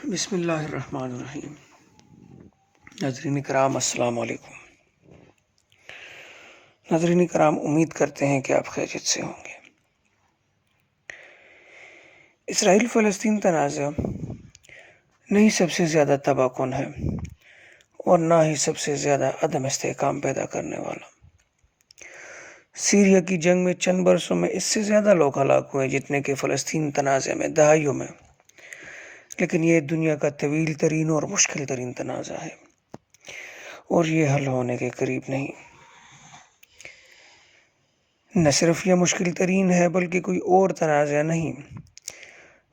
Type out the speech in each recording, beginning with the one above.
بسم اللہ الرحمن الرحیم۔ ناظرین کرام السلام علیکم۔ ناظرین کرام، امید کرتے ہیں کہ آپ خیریت سے ہوں گے۔ اسرائیل فلسطین تنازع نہ ہی سب سے زیادہ تباہ کن ہے اور نہ ہی سب سے زیادہ عدم استحکام پیدا کرنے والا۔ سیریا کی جنگ میں چند برسوں میں اس سے زیادہ لوگ ہلاک ہوئے جتنے کہ فلسطین تنازع میں دہائیوں میں، لیکن یہ دنیا کا طویل ترین اور مشکل ترین تنازع ہے اور یہ حل ہونے کے قریب نہیں۔ نہ صرف یہ مشکل ترین ہے بلکہ کوئی اور تنازع نہیں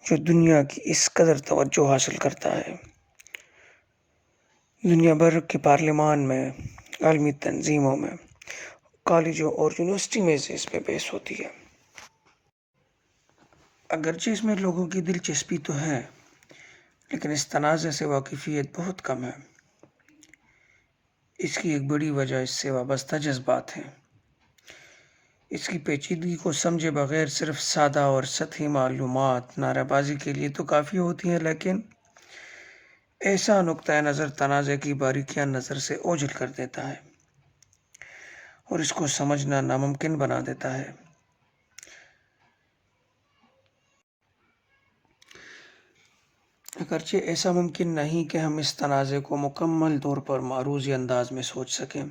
جو دنیا کی اس قدر توجہ حاصل کرتا ہے۔ دنیا بھر کے پارلیمان میں، عالمی تنظیموں میں، کالجوں اور یونیورسٹی میں سے اس پہ بحث ہوتی ہے۔ اگرچہ اس میں لوگوں کی دلچسپی تو ہے، لیکن اس تنازع سے واقفیت بہت کم ہے۔ اس کی ایک بڑی وجہ اس سے وابستہ جذبات ہیں۔ اس کی پیچیدگی کو سمجھے بغیر صرف سادہ اور سطحی معلومات نعرہ بازی کے لیے تو کافی ہوتی ہیں، لیکن ایسا نقطۂ نظر تنازع کی باریکیاں نظر سے اوجھل کر دیتا ہے اور اس کو سمجھنا ناممکن بنا دیتا ہے۔ اگرچہ ایسا ممکن نہیں کہ ہم اس تنازع کو مکمل طور پر معروضی انداز میں سوچ سکیں،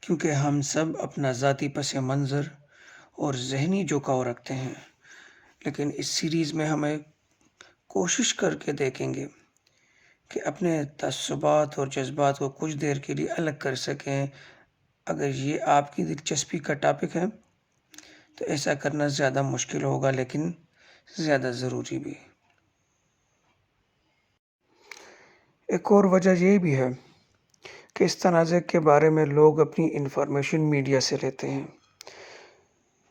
کیونکہ ہم سب اپنا ذاتی پس منظر اور ذہنی جھکاؤ رکھتے ہیں، لیکن اس سیریز میں ہمیں کوشش کر کے دیکھیں گے کہ اپنے تعصبات اور جذبات کو کچھ دیر کے لیے الگ کر سکیں۔ اگر یہ آپ کی دلچسپی کا ٹاپک ہے تو ایسا کرنا زیادہ مشکل ہوگا، لیکن زیادہ ضروری بھی۔ ایک اور وجہ یہ بھی ہے کہ اس تنازع کے بارے میں لوگ اپنی انفارمیشن میڈیا سے لیتے ہیں،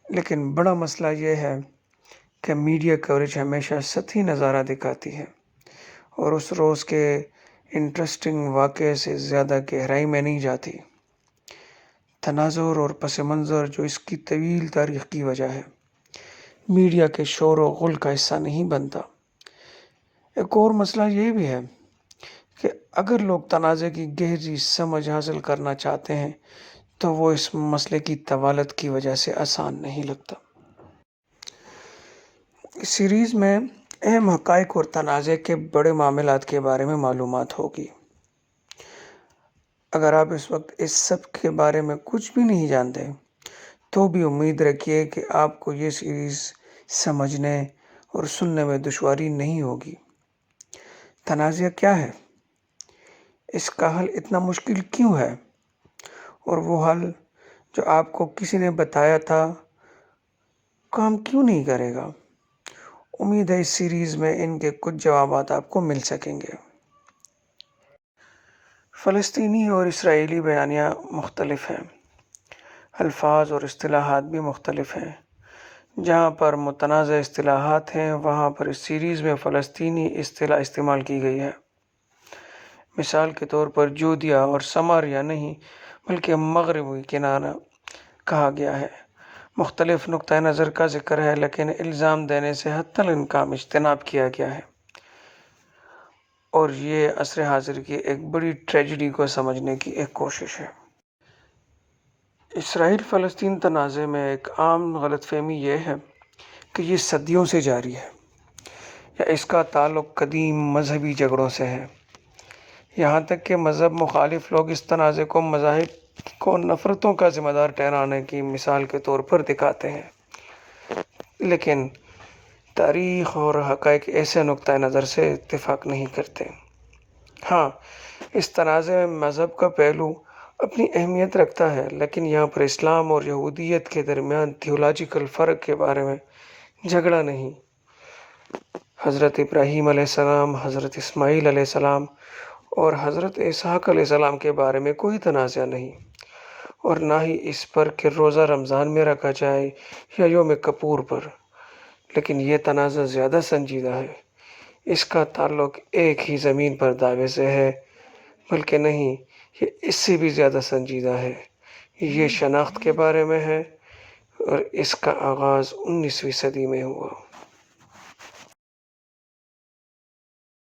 لیکن بڑا مسئلہ یہ ہے کہ میڈیا کوریج ہمیشہ سطحی نظارہ دکھاتی ہے اور اس روز کے انٹرسٹنگ واقعے سے زیادہ گہرائی میں نہیں جاتی۔ تناظر اور پس منظر جو اس کی طویل تاریخ کی وجہ ہے، میڈیا کے شور و غل کا حصہ نہیں بنتا۔ ایک اور مسئلہ یہ بھی ہے کہ اگر لوگ تنازع کی گہری سمجھ حاصل کرنا چاہتے ہیں تو وہ اس مسئلے کی طوالت کی وجہ سے آسان نہیں لگتا۔ اس سیریز میں اہم حقائق اور تنازع کے بڑے معاملات کے بارے میں معلومات ہوگی۔ اگر آپ اس وقت اس سب کے بارے میں کچھ بھی نہیں جانتے تو بھی امید رکھیے کہ آپ کو یہ سیریز سمجھنے اور سننے میں دشواری نہیں ہوگی۔ تنازع کیا ہے؟ اس کا حل اتنا مشکل کیوں ہے؟ اور وہ حل جو آپ کو کسی نے بتایا تھا کام کیوں نہیں کرے گا؟ امید ہے اس سیریز میں ان کے کچھ جوابات آپ کو مل سکیں گے۔ فلسطینی اور اسرائیلی بیانیہ مختلف ہیں، الفاظ اور اصطلاحات بھی مختلف ہیں۔ جہاں پر متنازع اصطلاحات ہیں وہاں پر اس سیریز میں فلسطینی اصطلاح استعمال کی گئی ہے۔ مثال کے طور پر جودیا اور سماریہ نہیں بلکہ مغربی کنارہ کہا گیا ہے۔ مختلف نقطۂ نظر کا ذکر ہے، لیکن الزام دینے سے حتی الامکان اجتناب کیا گیا ہے، اور یہ عصر حاضر کی ایک بڑی ٹریجڈی کو سمجھنے کی ایک کوشش ہے۔ اسرائیل فلسطین تنازع میں ایک عام غلط فہمی یہ ہے کہ یہ صدیوں سے جاری ہے یا اس کا تعلق قدیم مذہبی جھگڑوں سے ہے۔ یہاں تک کہ مذہب مخالف لوگ اس تنازع کو مذاہب کو نفرتوں کا ذمہ دار ٹھہرانے کی مثال کے طور پر دکھاتے ہیں، لیکن تاریخ اور حقائق ایسے نقطۂ نظر سے اتفاق نہیں کرتے۔ ہاں، اس تنازع میں مذہب کا پہلو اپنی اہمیت رکھتا ہے، لیکن یہاں پر اسلام اور یہودیت کے درمیان تھیولوجیکل فرق کے بارے میں جھگڑا نہیں۔ حضرت ابراہیم علیہ السلام، حضرت اسماعیل علیہ السلام اور حضرت اسحاق علیہ السلام کے بارے میں کوئی تنازع نہیں، اور نہ ہی اس پر کہ روزہ رمضان میں رکھا جائے یا یوم کپور پر۔ لیکن یہ تنازع زیادہ سنجیدہ ہے۔ اس کا تعلق ایک ہی زمین پر دعوے سے ہے، بلکہ نہیں، یہ اس سے بھی زیادہ سنجیدہ ہے۔ یہ شناخت کے بارے میں ہے اور اس کا آغاز 19ویں صدی میں ہوا۔